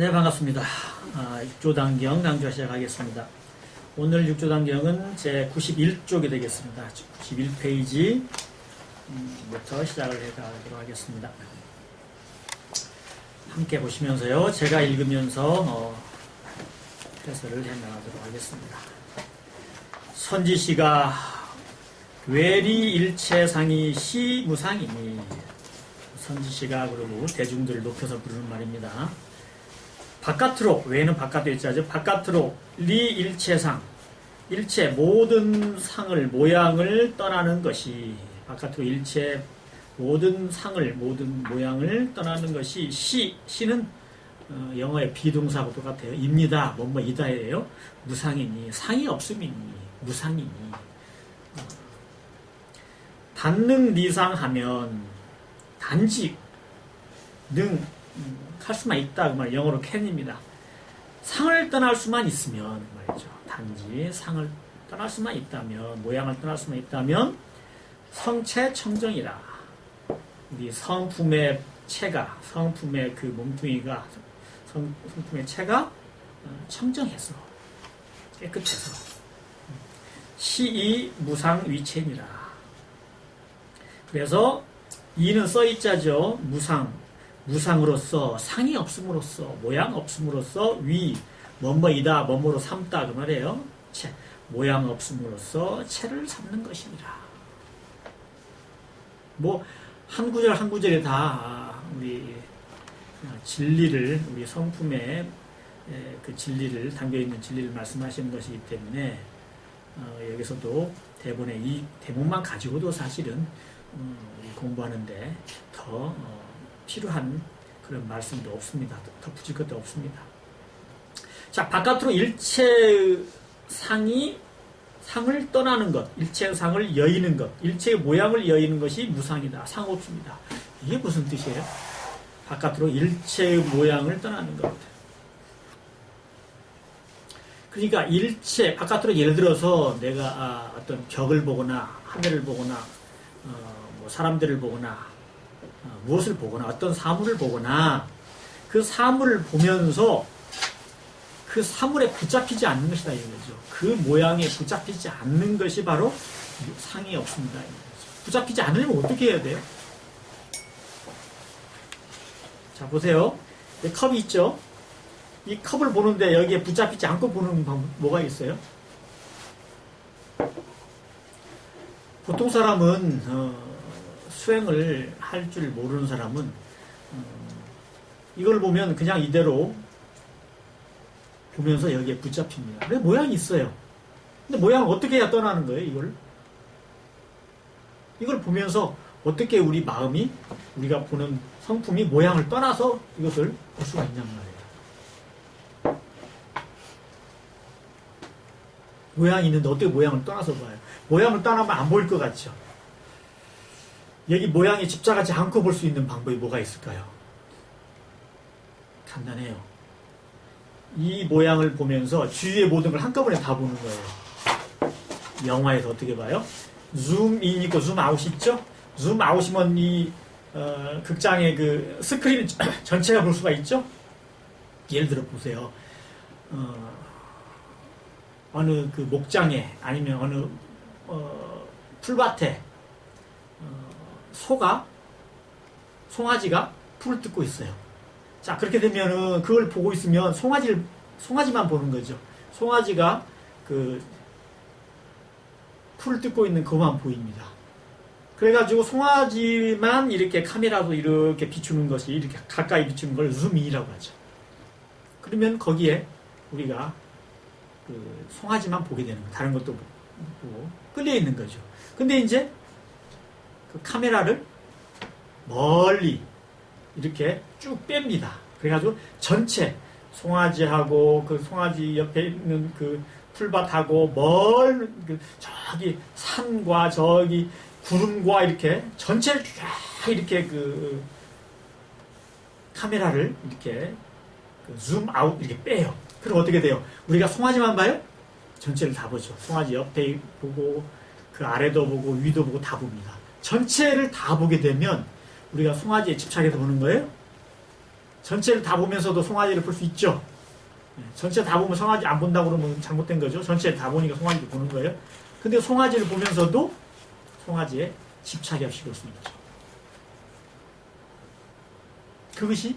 네, 반갑습니다. 6조단경 강좌 시작하겠습니다. 오늘 6조단경은 제 91쪽이 되겠습니다. 91페이지부터 시작을 해가도록 하겠습니다. 함께 보시면서요. 제가 읽으면서 해설을 해나가도록 하겠습니다. 선지시가 외리일체상이 시무상이니, 선지시가 그러고 대중들을 높여서 부르는 말입니다. 바깥으로, 외는 바깥에 있자죠. 바깥으로 리일체상, 일체 모든 상을, 모양을 떠나는 것이, 바깥으로 일체 모든 상을, 모든 모양을 떠나는 것이 시는 영어의 비동사하고 똑같아요. 입니다, 이다예요. 무상이니, 상이 없음이니, 무상이니. 단능 리상하면 단지 능 할 수만 있다, 그 말, 영어로 can입니다. 상을 떠날 수만 있으면 말이죠. 단지 상을 떠날 수만 있다면, 모양을 떠날 수만 있다면 성체 청정이라. 우리 성품의 체가, 성품의 그 몸뚱이가, 성품의 체가 청정해서, 깨끗해서 시이 무상위체니라. 그래서 이는 써있자죠. 무상으로서, 상이 없음으로써, 모양 없음으로써, 뭐뭐이다, 뭐뭐로 삼다, 그 말이에요. 모양 없음으로써 체를 삼는 것이니라. 한 구절 한 구절에 다 우리 진리를, 우리 성품의 그 진리를, 담겨있는 진리를 말씀하시는 것이기 때문에, 여기서도 대본에 이 대목만 가지고도 사실은 공부하는데 더 필요한 그런 말씀도 없습니다. 더 붙일 것도 없습니다. 자, 바깥으로 일체의 상을 떠나는 것, 일체의 상을 여의는 것, 일체의 모양을 여의는 것이 무상이다. 상 없습니다. 이게 무슨 뜻이에요? 바깥으로 일체의 모양을 떠나는 것. 그러니까 일체, 바깥으로 예를 들어서 내가 어떤 벽을 보거나 하늘을 보거나 사람들을 보거나 무엇을 보거나 어떤 사물을 보거나 그 사물을 보면서 그 사물에 붙잡히지 않는 것이다 이거죠. 그 모양에 붙잡히지 않는 것이 바로 상이 없습니다. 붙잡히지 않으려면 어떻게 해야 돼요? 자, 보세요. 이 컵이 있죠. 이 컵을 보는데 여기에 붙잡히지 않고 보는 방법 뭐가 있어요? 보통 사람은 수행을 할 줄 모르는 사람은 이걸 보면 그냥 이대로 보면서 여기에 붙잡힙니다. 왜 모양이 있어요. 근데 모양을 어떻게 해야 떠나는 거예요, 이걸 보면서 어떻게 우리 마음이, 우리가 보는 성품이 모양을 떠나서 이것을 볼 수가 있냔 말이에요. 모양이 있는데 어떻게 모양을 떠나서 봐요? 모양을 떠나면 안 보일 것 같죠? 여기 모양에 집착하지 않고 볼 수 있는 방법이 뭐가 있을까요? 간단해요. 이 모양을 보면서 주위의 모든 걸 한꺼번에 다 보는 거예요. 영화에서 어떻게 봐요? 줌인 있고 줌아웃 있죠? 줌아웃이면 이 극장의 그 스크린 전체가 볼 수가 있죠? 예를 들어 보세요. 어느 그 목장에, 아니면 어느 풀밭에 송아지가 풀을 뜯고 있어요. 자, 그렇게 되면은 그걸 보고 있으면 송아지만 보는 거죠. 송아지가 그 풀을 뜯고 있는 그것만 보입니다. 그래가지고 송아지만 이렇게 카메라도 이렇게 비추는 것이, 이렇게 가까이 비추는 걸 줌인이라고 하죠. 그러면 거기에 우리가 그 송아지만 보게 되는 거예요. 다른 것도 보고 끌려 있는 거죠. 근데 이제 그 카메라를 멀리 이렇게 쭉 뺍니다. 그래가지고 전체 송아지하고 그 송아지 옆에 있는 그 풀밭하고 저기 산과 저기 구름과 이렇게 전체를 쫙 이렇게 그 카메라를 이렇게 줌 아웃 이렇게 빼요. 그럼 어떻게 돼요? 우리가 송아지만 봐요? 전체를 다 보죠. 송아지 옆에 보고 그 아래도 보고 위도 보고 다 봅니다. 전체를 다 보게 되면 우리가 송아지에 집착해서 보는 거예요? 전체를 다 보면서도 송아지를 볼 수 있죠. 전체 다 보면 송아지 안 본다고 그러면 잘못된 거죠. 전체를 다 보니까 송아지를 보는 거예요. 근데 송아지를 보면서도 송아지에 집착이 없이 볼 수 있죠. 그것이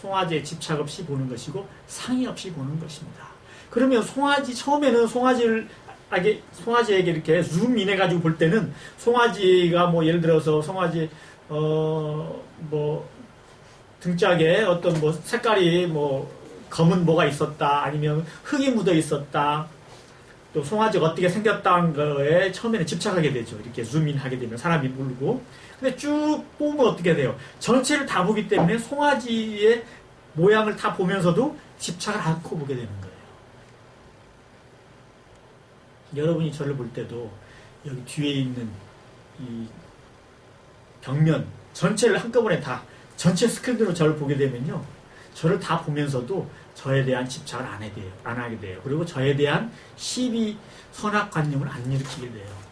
송아지에 집착 없이 보는 것이고 상의 없이 보는 것입니다. 그러면 처음에는 송아지에게 이렇게 줌인해 가지고 볼 때는 송아지가 뭐 예를 들어서 송아지 뭐 등짝에 어떤 뭐 색깔이 뭐 검은 뭐가 있었다, 아니면 흙이 묻어 있었다, 또 송아지가 어떻게 생겼다는 거에 처음에는 집착하게 되죠. 이렇게 줌인하게 되면 사람이 모르고. 근데 쭉 보면 어떻게 돼요? 전체를 다 보기 때문에 송아지의 모양을 다 보면서도 집착을 않고 보게 되는 거예요. 여러분이 저를 볼 때도 여기 뒤에 있는 이 벽면 전체를 한꺼번에 다 전체 스크린으로 저를 보게 되면요, 저를 다 보면서도 저에 대한 집착을 안 하게 돼요. 그리고 저에 대한 시비 선악관념을 안 일으키게 돼요.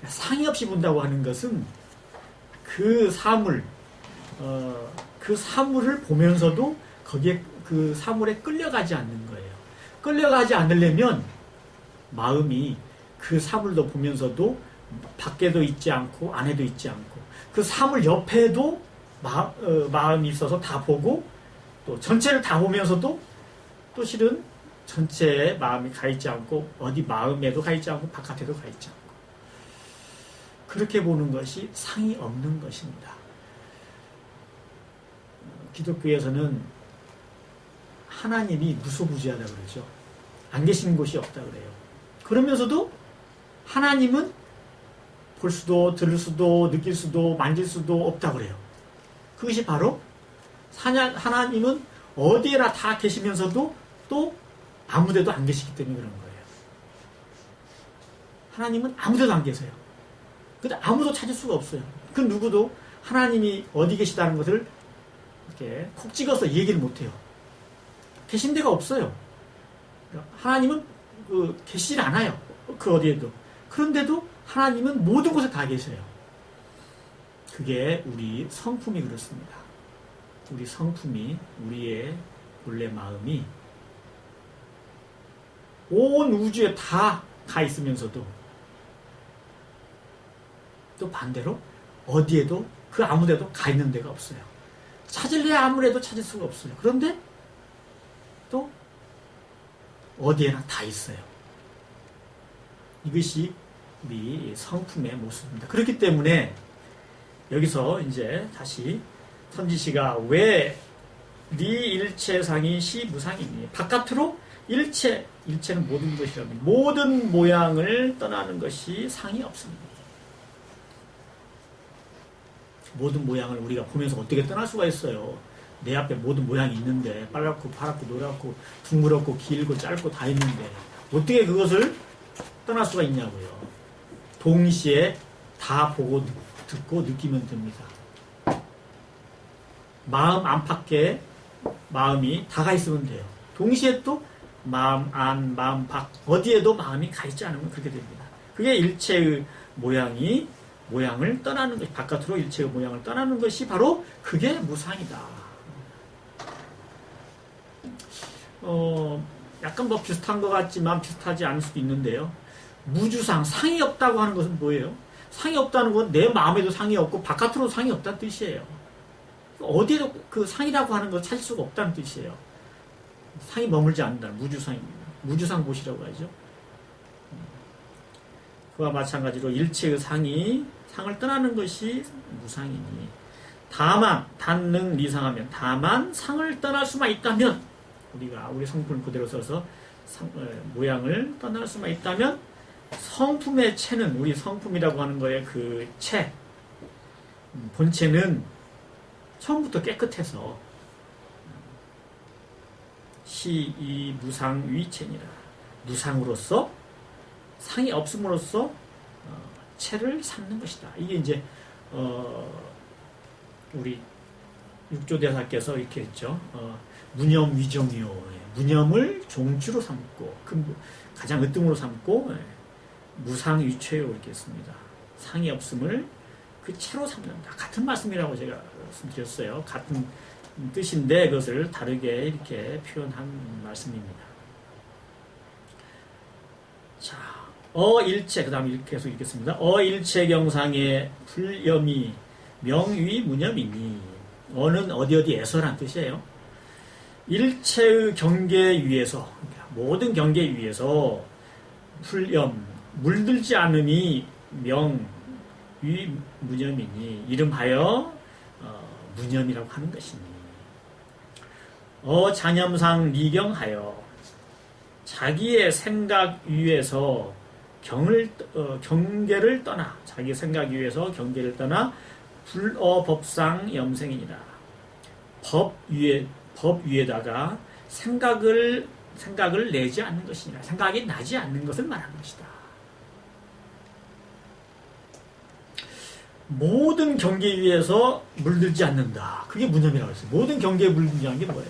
상의 없이 본다고 하는 것은 그 사물을 보면서도 거기에 그 사물에 끌려가지 않는 거예요. 끌려가지 않으려면 마음이 그 사물도 보면서도 밖에도 있지 않고 안에도 있지 않고 그 사물 옆에도 마음이 있어서 다 보고 또 전체를 다 보면서도 또 실은 전체에 마음이 가 있지 않고 어디 마음에도 가 있지 않고 바깥에도 가 있지 않고 그렇게 보는 것이 상이 없는 것입니다. 기독교에서는 하나님이 무소부지하다고 그러죠. 안 계신 곳이 없다 그래요. 그러면서도 하나님은 볼 수도 들을 수도 느낄 수도 만질 수도 없다 그래요. 그것이 바로 하나님은 어디에나 다 계시면서도 또 아무데도 안 계시기 때문에 그런 거예요. 하나님은 아무데도 안 계세요. 근데 아무도 찾을 수가 없어요. 그 누구도 하나님이 어디 계시다는 것을 이렇게 콕 찍어서 얘기를 못해요. 계신 데가 없어요. 하나님은 계시질 않아요. 그 어디에도. 그런데도 하나님은 모든 곳에 다 계셔요. 그게 우리 성품이 그렇습니다. 우리 성품이, 우리의 본래 마음이 온 우주에 다 가 있으면서도 또 반대로 어디에도 그 아무데도 가 있는 데가 없어요. 찾을래야 아무래도 찾을 수가 없어요. 그런데 또 어디에나 다 있어요. 이것이 우리 성품의 모습입니다. 그렇기 때문에 여기서 이제 다시 선지시가 왜 네 일체상이 시무상이니 바깥으로 일체는 모든 것이라면 모든 모양을 떠나는 것이 상이 없습니다. 모든 모양을 우리가 보면서 어떻게 떠날 수가 있어요. 내 앞에 모든 모양이 있는데 빨갛고 파랗고 노랗고 둥그렇고 길고 짧고 다 있는데 어떻게 그것을 떠날 수가 있냐고요. 동시에 다 보고 듣고 느끼면 됩니다. 마음 안팎에 마음이 다 가 있으면 돼요. 동시에 또 마음 안, 마음 밖 어디에도 마음이 가 있지 않으면 그렇게 됩니다. 그게 일체의 모양을 떠나는 것, 바깥으로 일체의 모양을 떠나는 것이 바로 그게 무상이다. 약간 뭐 비슷한 것 같지만 비슷하지 않을 수도 있는데요. 무주상, 상이 없다고 하는 것은 뭐예요? 상이 없다는 건 내 마음에도 상이 없고 바깥으로 상이 없다는 뜻이에요. 어디에도 그 상이라고 하는 걸 찾을 수가 없다는 뜻이에요. 상이 머물지 않는다는 무주상입니다. 무주상 보시라고 하죠. 그와 마찬가지로 일체의 상을 떠나는 것이 무상이니 다만 단능 미상하면 다만 상을 떠날 수만 있다면 우리 성품을 그대로 써서 모양을 떠날 수만 있다면 성품의 체는 우리 성품이라고 하는 거에 그 체 본체는 처음부터 깨끗해서 시, 무상, 위체니라 무상으로서 상이 없음으로써 체를 삼는 것이다. 이게 이제 우리 육조대사께서 이렇게 했죠. 무념 위정이요. 무념을 종주로 삼고 가장 으뜸으로 삼고 무상 위체요 이렇게 했습니다. 상이 없음을 그 채로 삼는다. 같은 말씀이라고 제가 말씀드렸어요. 같은 뜻인데 그것을 다르게 이렇게 표현한 말씀입니다. 자, 어일체, 그 다음에 이렇게 해서 읽겠습니다. 어일체 경상의 불염이 명위 무념이니, 어는 어디에서란 뜻이에요. 일체의 경계 위에서, 모든 경계 위에서 불염, 물들지 않음이 명위 무념이니, 이름하여 무념이라고 하는 것이니, 장염상 리경하여 자기의 생각 위에서 경계를 떠나, 자기 생각 위에서 경계를 떠나 불어법상 염생이니라. 법 위에다가 생각을 내지 않는 것이니라. 생각이 나지 않는 것을 말하는 것이다. 모든 경계 위에서 물들지 않는다. 그게 무념이라고 했어요. 모든 경계에 물들지 않는 게 뭐예요?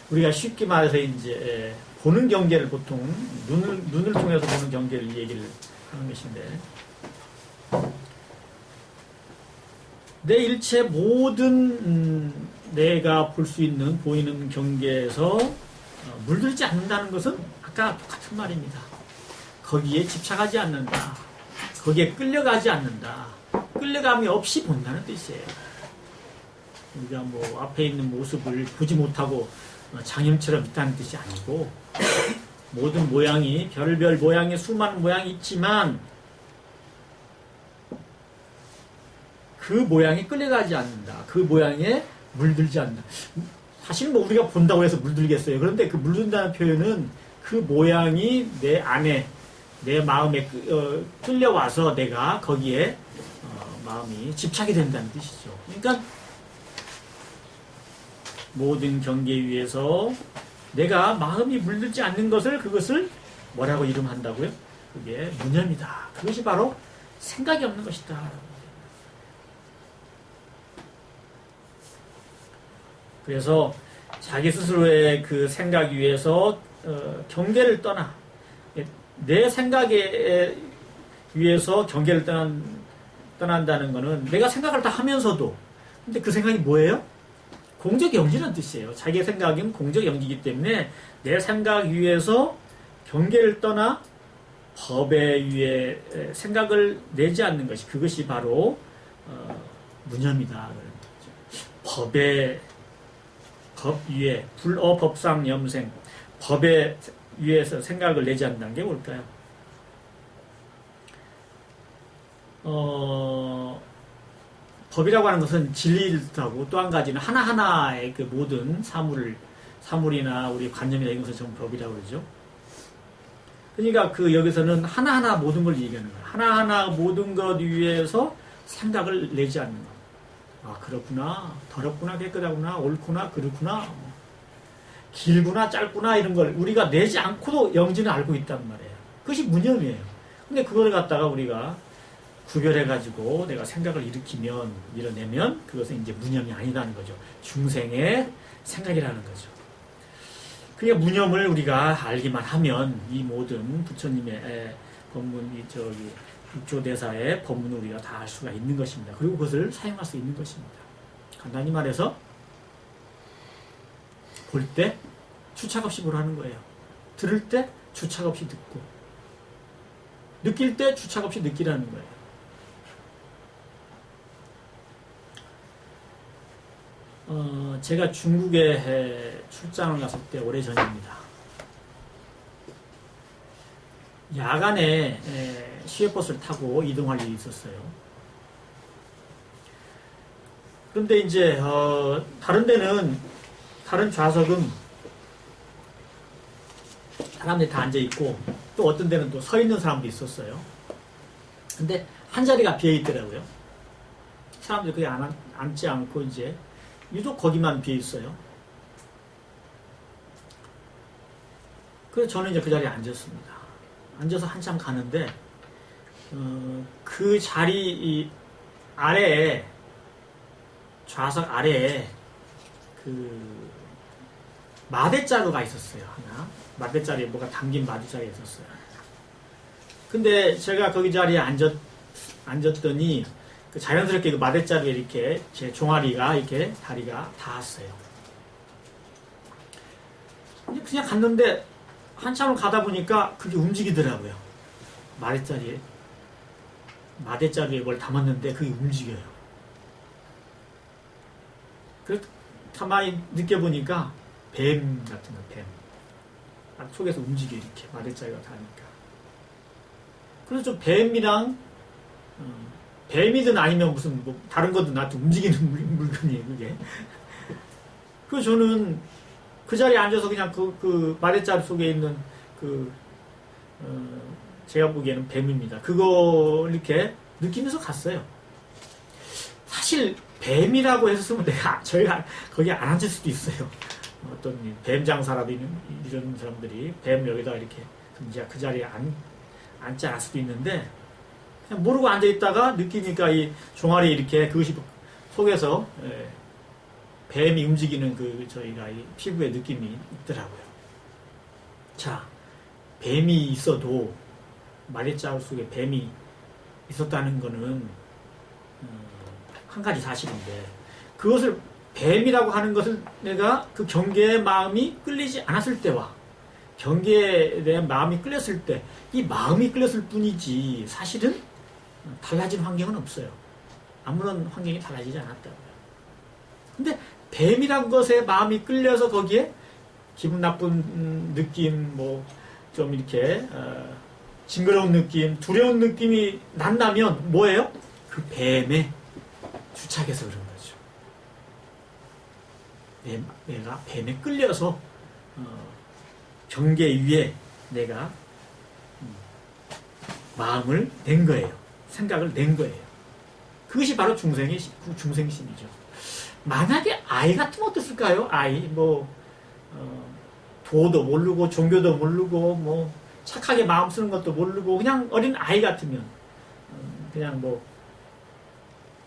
우리가 쉽게 말해서 이제 보는 경계를 보통 눈을 통해서 보는 경계를 얘기를 하는 것인데, 내 일체 모든 내가 볼 수 있는 보이는 경계에서 물들지 않는다는 것은 아까 똑같은 말입니다. 거기에 집착하지 않는다. 거기에 끌려가지 않는다. 끌려감이 없이 본다는 뜻이에요. 우리가 뭐 앞에 있는 모습을 보지 못하고 장염처럼 있다는 뜻이 아니고, 모든 모양이 별별 모양의 수많은 모양이 있지만 그 모양에 끌려가지 않는다. 그 모양에 물들지 않는다. 사실 뭐 우리가 본다고 해서 물들겠어요. 그런데 그 물든다는 표현은 그 모양이 내 안에, 내 마음에 끌려와서 내가 거기에 마음이 집착이 된다는 뜻이죠. 그러니까 모든 경계 위에서 내가 마음이 물들지 않는 것을, 그것을 뭐라고 이름한다고요? 그게 무념이다. 그것이 바로 생각이 없는 것이다. 그래서 자기 스스로의 그 생각 위에서 경계를 떠나, 내 생각에 위해서 경계를 떠난다는 것은 내가 생각을 다 하면서도, 근데 그 생각이 뭐예요? 공적영지라는 뜻이에요. 자기의 생각은 공적영지이기 때문에 내 생각 위에서 경계를 떠나 법에 위에 생각을 내지 않는 것이, 그것이 바로 무념이다. 법 위에 불어법상 염생, 법에 위에서 생각을 내지 않는다는 게 뭘까요? 법이라고 하는 것은 진리를 뜻하고, 또 한 가지는 하나하나의 그 모든 사물이나 우리 관념이나 이런 것을 전부 법이라고 그러죠. 그러니까 그 여기서는 하나하나 모든 걸 얘기하는 거예요. 하나하나 모든 것 위에서 생각을 내지 않는 것. 아, 그렇구나, 더럽구나, 깨끗하구나, 옳구나, 그렇구나, 길구나, 짧구나, 이런 걸 우리가 내지 않고도 영지는 알고 있단 말이에요. 그것이 무념이에요. 근데 그걸 갖다가 우리가 구별해가지고 내가 생각을 이뤄내면 그것은 이제 무념이 아니라는 거죠. 중생의 생각이라는 거죠. 그러니까 무념을 우리가 알기만 하면 이 모든 부처님의 법문, 육조대사의 법문을 우리가 다 알 수가 있는 것입니다. 그리고 그것을 사용할 수 있는 것입니다. 간단히 말해서 볼 때 주착 없이 보라는 거예요. 들을 때 주착 없이 듣고, 느낄 때 주착 없이 느끼라는 거예요. 제가 중국에 출장을 갔을 때 오래전입니다. 야간에 시외버스를 타고 이동할 일이 있었어요. 그런데 이제 다른 데는, 다른 좌석은 사람들이 다 앉아있고, 또 어떤 데는 또 서 있는 사람도 있었어요. 근데 한 자리가 비어있더라고요. 사람들이 거기 앉지 않고 이제 유독 거기만 비어있어요. 그래서 저는 이제 그 자리에 앉았습니다. 앉아서 한참 가는데 그 자리 아래에, 좌석 아래에 그 마대자루가 있었어요. 하나 마대자루에 뭐가 담긴 마대자루가 있었어요. 근데 제가 거기 자리에 앉았더니 그 자연스럽게 그 마대자루에 이렇게 제 종아리가 이렇게 다리가 닿았어요. 그냥 갔는데 한참을 가다 보니까 그게 움직이더라고요. 마대자루에 뭘 담았는데 그게 움직여요. 그래서 가만히 느껴보니까 뱀 같은 거, 뱀. 속에서 움직여, 이렇게 마대자루가 닿으니까. 그래서 좀 뱀이랑 뱀이든 아니면 무슨 뭐 다른 거든 나한테 움직이는 물건이에요, 그게. 그래서 저는 그 자리에 앉아서 그냥 그 마대자루 속에 있는 제가 보기에는 뱀입니다. 그거 이렇게 느끼면서 갔어요. 사실 뱀이라고 했으면 저희가 거기 안 앉을 수도 있어요. 어떤 뱀 장사라도 이런 사람들이 뱀 여기다 이렇게 그 자리에 앉지 않을 수도 있는데, 그냥 모르고 앉아있다가 느끼니까 이 종아리에 이렇게 그것이 속에서 뱀이 움직이는 저희가 이 피부의 느낌이 있더라고요. 자, 뱀이 있어도 마대자루 속에 뱀이 있었다는 거는 한 가지 사실인데, 그것을 뱀이라고 하는 것을 내가 그 경계의 마음이 끌리지 않았을 때와 경계에 대한 마음이 끌렸을 때, 이 마음이 끌렸을 뿐이지 사실은 달라진 환경은 없어요. 아무런 환경이 달라지지 않았다고요. 근데 뱀이란 것에 마음이 끌려서 거기에 기분 나쁜 느낌, 뭐 좀 이렇게 징그러운 느낌, 두려운 느낌이 난다면 뭐예요? 그 뱀에 주착해서 그런 거죠. 내가 뱀에 끌려서 경계 위에 내가 마음을 낸 거예요. 생각을 낸 거예요. 그것이 바로 중생심이죠. 만약에 아이 같으면 어땠을까요? 아이, 도도 모르고, 종교도 모르고, 착하게 마음 쓰는 것도 모르고, 그냥 어린 아이 같으면, 그냥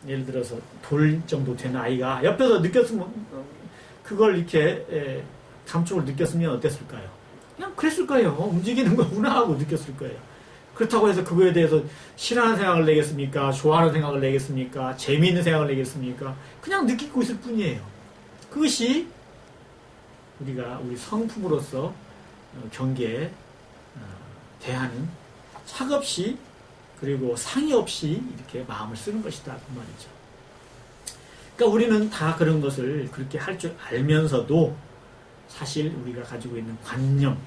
예를 들어서 돌 정도 되는 아이가 옆에서 느꼈으면, 그걸 이렇게, 감촉을 느꼈으면 어땠을까요? 그냥 그랬을 거예요. 움직이는 거구나 하고 느꼈을 거예요. 그렇다고 해서 그거에 대해서 싫어하는 생각을 내겠습니까? 좋아하는 생각을 내겠습니까? 재미있는 생각을 내겠습니까? 그냥 느끼고 있을 뿐이에요. 그것이 우리 성품으로서 경계에 대하는 차급시 그리고 상의 없이 이렇게 마음을 쓰는 것이다 그 말이죠. 그러니까 우리는 다 그런 것을 그렇게 할 줄 알면서도 사실 우리가 가지고 있는 관념,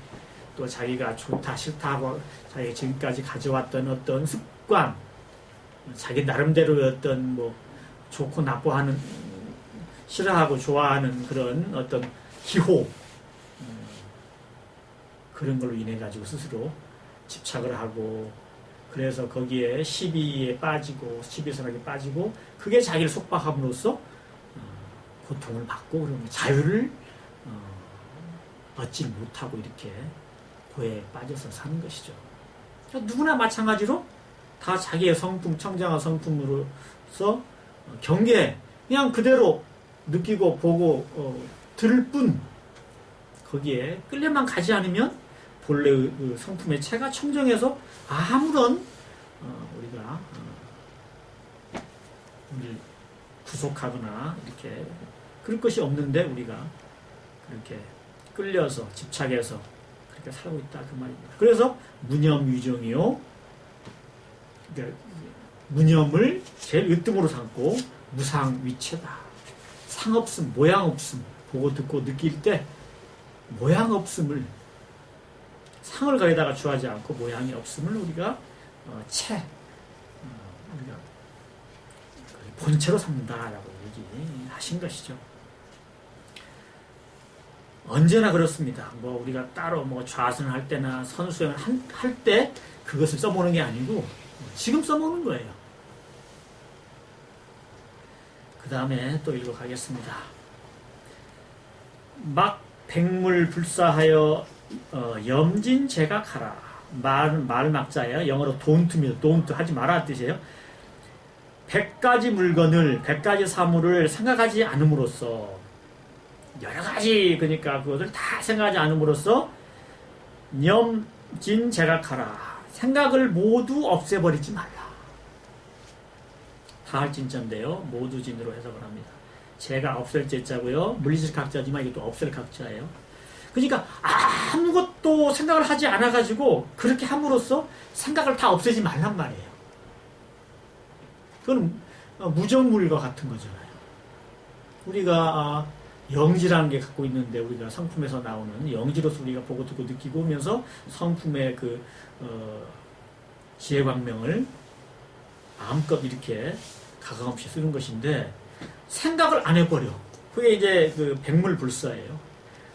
또 자기가 좋다 싫다 하고 자기가 지금까지 가져왔던 어떤 습관, 자기 나름대로의 어떤 좋고 나빠하는, 싫어하고 좋아하는 그런 어떤 기호, 그런 걸로 인해 가지고 스스로 집착을 하고, 그래서 거기에 시비에 빠지고 시비선악에 빠지고, 그게 자기를 속박함으로써 고통을 받고, 그러면 자유를 얻지 못하고 이렇게 고에 빠져서 사는 것이죠. 누구나 마찬가지로 다 자기의 성품, 청정한 성품으로서 경계, 그냥 그대로 느끼고 보고 들을 뿐, 거기에 끌려만 가지 않으면 본래의 그 성품의 체가 청정해서 아무런 우리가 우리를 구속하거나 이렇게 그럴 것이 없는데, 우리가 그렇게 끌려서 집착해서 그렇게 살고 있다 그 말입니다. 그래서 무념유정이요, 그러니까 무념을 제일 으뜸으로 삼고 무상위체다. 상없음, 모양없음, 보고 듣고 느낄 때 모양없음을, 상을 가리다가 주하지 않고 모양이 없음을 우리가 우리가 본체로 삼는다라고 얘기하신 것이죠. 언제나 그렇습니다. 우리가 따로 좌선을 할 때나 선수행을 할 때 그것을 써보는 게 아니고 지금 써먹는 거예요. 그 다음에 또 읽어가겠습니다. 막 백물 불사하여 염진제각하라. 말막자예요. 영어로 don't입니다. don't 하지 마라 뜻이에요. 100가지 물건을, 100가지 사물을 생각하지 않음으로써, 여러 가지, 그러니까 그것을 다 생각하지 않음으로써 염진제각하라. 생각을 모두 없애버리지 말라. 다할 진자인데요. 모두 진으로 해석을 합니다. 제가 없앨 제자고요. 물리적 각자지만 이게 또 없앨 각자예요. 그러니까 아무것도 생각을 하지 않아가지고 그렇게 함으로써 생각을 다 없애지 말란 말이에요. 그건 무정물과 같은 거잖아요. 우리가 영지라는 게 갖고 있는데 우리가 성품에서 나오는 영지로서 우리가 보고 듣고 느끼고 오면서 성품의 그 지혜광명을 마음껏 이렇게 가감없이 쓰는 것인데 생각을 안 해버려. 그게 이제 그 백물불사예요.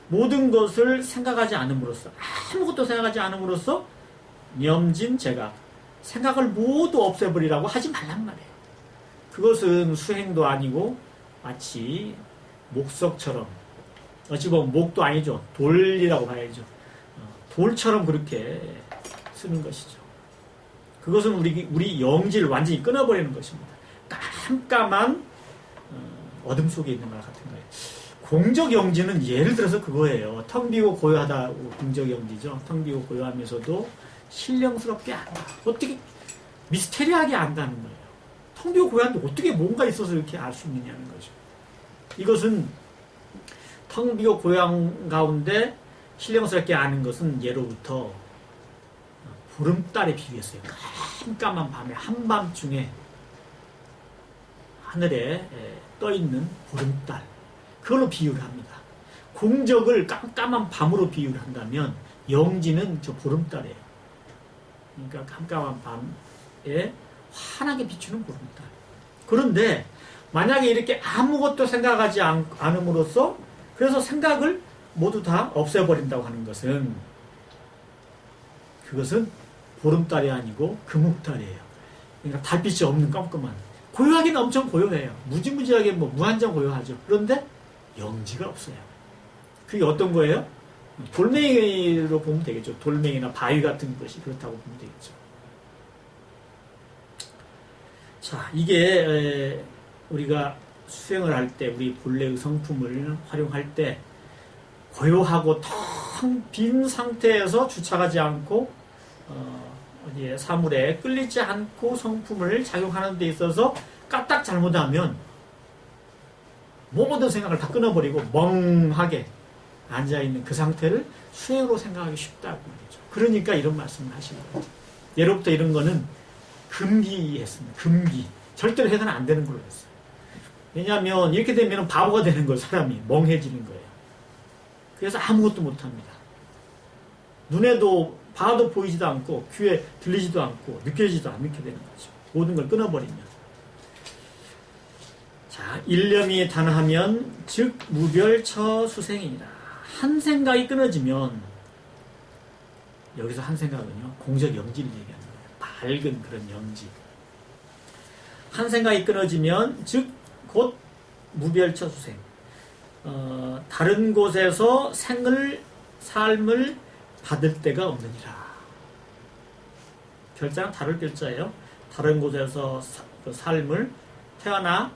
모든 것을 생각하지 않음으로써 아무것도 생각하지 않음으로써 염진 제각 생각을 모두 없애버리라고 하지 말란 말이에요. 그것은 수행도 아니고 마치 목석처럼 어찌 보면 목도 아니죠. 돌이라고 봐야죠. 돌처럼 그렇게 쓰는 것이죠. 그것은 우리 영지를 완전히 끊어버리는 것입니다. 깜깜한 어둠 속에 있는 것 같은 거예요. 공적 영지는 예를 들어서 그거예요. 텅 비고 고요하다 공적 영지죠. 텅 비고 고요하면서도 신령스럽게 안다. 어떻게 미스테리하게 안다는 거예요. 텅 비고 고요한데 어떻게 뭔가 있어서 이렇게 알 수 있느냐는 거죠. 이것은 텅 비고 고요한 가운데 신령스럽게 아는 것은 예로부터 보름달에 비유했어요. 깜깜한 밤에 한밤중에 하늘에 떠있는 보름달 그걸로 비유를 합니다. 공적을 깜깜한 밤으로 비유를 한다면 영지는 저 보름달이에요. 그러니까 깜깜한 밤에 환하게 비추는 보름달. 그런데 만약에 이렇게 아무것도 생각하지 않음으로써 그래서 생각을 모두 다 없애버린다고 하는 것은 그것은 보름달이 아니고 금옥달이에요. 그러니까 달빛이 없는 깜깜한 고요하기는 엄청 고요해요. 무지무지하게 무한정 고요하죠. 그런데 영지가 없어요. 그게 어떤 거예요? 돌멩이로 보면 되겠죠. 돌멩이나 바위 같은 것이 그렇다고 보면 되겠죠. 자, 이게 우리가 수행을 할 때 우리 본래의 성품을 활용할 때 고요하고 텅 빈 상태에서 주착하지 않고 어디에 사물에 끌리지 않고 성품을 작용하는 데 있어서 까딱 잘못하면 모든 생각을 다 끊어버리고 멍하게 앉아있는 그 상태를 수행으로 생각하기 쉽다고 말이죠. 그러니까 이런 말씀을 하시는 거예요. 예로부터 이런 거는 금기했습니다. 금기. 절대로 해서는 안 되는 걸로 했어요. 왜냐하면 이렇게 되면 바보가 되는 거예요. 사람이 멍해지는 거예요. 그래서 아무것도 못합니다. 눈에도 봐도 보이지도 않고 귀에 들리지도 않고 느껴지지도 않게 되는 거죠. 모든 걸 끊어버리면. 자, 일념이 단하면 즉 무별처 수생이니라. 한 생각이 끊어지면 여기서 한 생각은요 공적 영지를 얘기하는 거예요. 밝은 그런 영지. 한 생각이 끊어지면 즉 곧 무별처 수생. 다른 곳에서 삶을 받을 데가 없느니라. 결자는 다를 결자예요. 다른 곳에서 삶을 태어나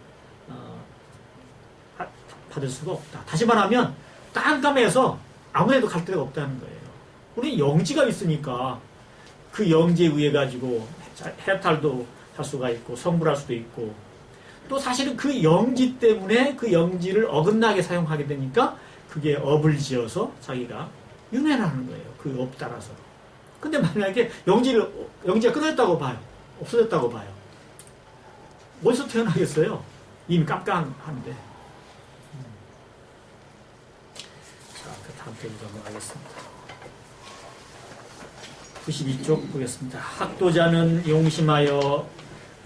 받을 수가 없다. 다시 말하면 깜깜해서 아무데도 갈 데가 없다는 거예요. 우리 영지가 있으니까 그 영지에 의해 가지고 해탈도 할 수가 있고 성불할 수도 있고 또 사실은 그 영지 때문에 그 영지를 어긋나게 사용하게 되니까 그게 업을 지어서 자기가 윤회하는 거예요. 그 업 따라서. 근데 만약에 영지가 끊어졌다고 봐요. 없어졌다고 봐요. 어디서 태어나겠어요? 이미 깜깜한데. 자, 그 다음 페이지로 넘어가겠습니다. 92쪽 보겠습니다. 학도자는 용심하여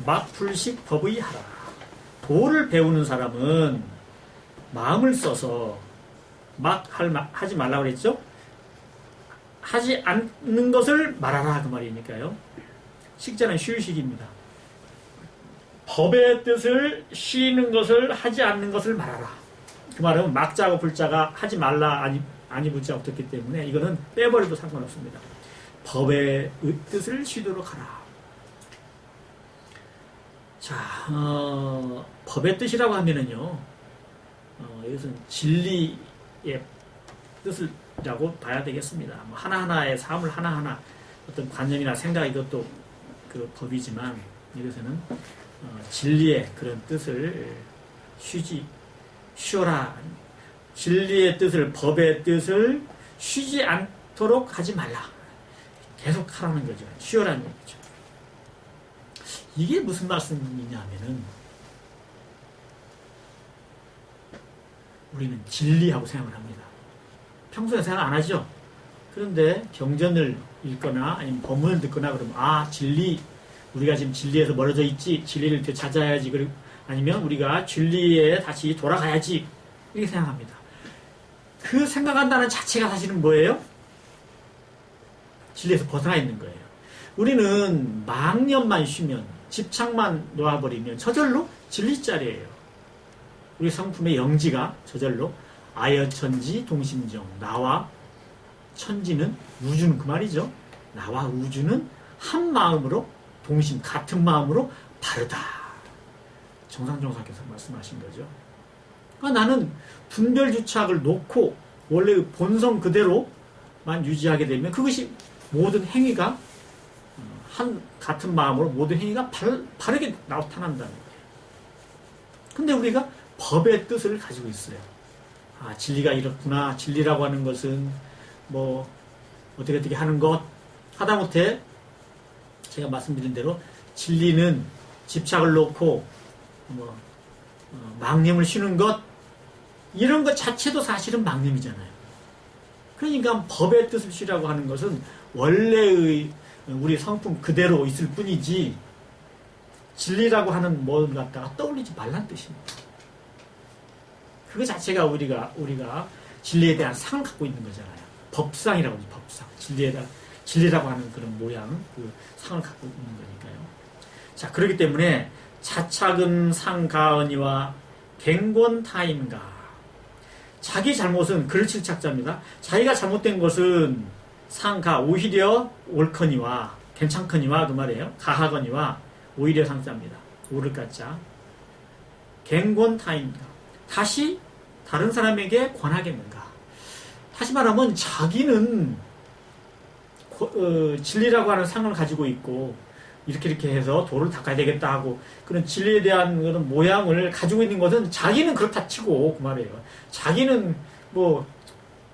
막불식 법의 하라. 도를 배우는 사람은 마음을 써서 막 하지 말라고 그랬죠? 하지 않는 것을 말하라 그 말이니까요. 식자는 쉬우식입니다. 법의 뜻을 쉬는 것을 하지 않는 것을 말하라. 그 말은 막자고 불자가 하지 말라 아니 붙자 없었기 때문에 이거는 빼버려도 상관없습니다. 법의 뜻을 쉬도록 하라. 자, 법의 뜻이라고 하면은요, 이것은 진리의 뜻이라고 봐야 되겠습니다. 뭐 하나하나의 삶을 하나하나 어떤 관념이나 생각 이것도 그 법이지만 이것에는 진리의 그런 뜻을 쉬어라. 진리의 뜻을, 법의 뜻을 쉬지 않도록 하지 말라. 계속 하라는 거죠. 쉬어라는 얘기죠. 이게 무슨 말씀이냐면은 우리는 진리하고 생각을 합니다. 평소에 생각 안 하죠. 그런데 경전을 읽거나 아니면 법문을 듣거나 그러면 진리, 우리가 지금 진리에서 멀어져 있지, 진리를 되찾아야지, 아니면 우리가 진리에 다시 돌아가야지, 이렇게 생각합니다. 그 생각한다는 자체가 사실은 뭐예요? 진리에서 벗어나 있는 거예요. 우리는 망념만 쉬면, 집착만 놓아버리면 저절로 진리자리예요. 우리 성품의 영지가 저절로 아여천지 동심정, 나와 천지는, 우주는 그 말이죠. 나와 우주는 한 마음으로, 동심, 같은 마음으로 바르다. 정상정사께서 말씀하신 거죠. 나는 분별주착을 놓고 원래 본성 그대로만 유지하게 되면 그것이 모든 행위가 같은 마음으로 모든 행위가 바르게 나타난다는 거예요. 근데 우리가 법의 뜻을 가지고 있어요. 진리가 이렇구나. 진리라고 하는 것은 어떻게 하는 것. 하다못해 제가 말씀드린 대로 진리는 집착을 놓고 망념을 쉬는 것, 이런 것 자체도 사실은 망념이잖아요. 그러니까 법의 뜻을 쉬라고 하는 것은 원래의 우리 성품 그대로 있을 뿐이지 진리라고 하는 뭘 갖다가 떠올리지 말란 뜻입니다. 그거 자체가 우리가 진리에 대한 상을 갖고 있는 거잖아요. 법상이라고 하죠. 법상. 진리라고 하는 그런 모양, 그 상을 갖고 있는 거니까요. 자, 그렇기 때문에 자착은 상가언이와 갱곤타인가. 자기 잘못은 글칠착자입니다. 자기가 잘못된 것은 상가, 오히려 옳거니와 괜찮거니와 그 말이에요. 가하거니와 오히려 상자입니다. 오를 가자. 갱곤타인가. 다시 다른 사람에게 권하겠는가. 다시 말하면 자기는 진리라고 하는 상을 가지고 있고 이렇게 해서 도를 닦아야 되겠다 하고 그런 진리에 대한 그런 모양을 가지고 있는 것은 자기는 그렇다 치고 그 말이에요. 자기는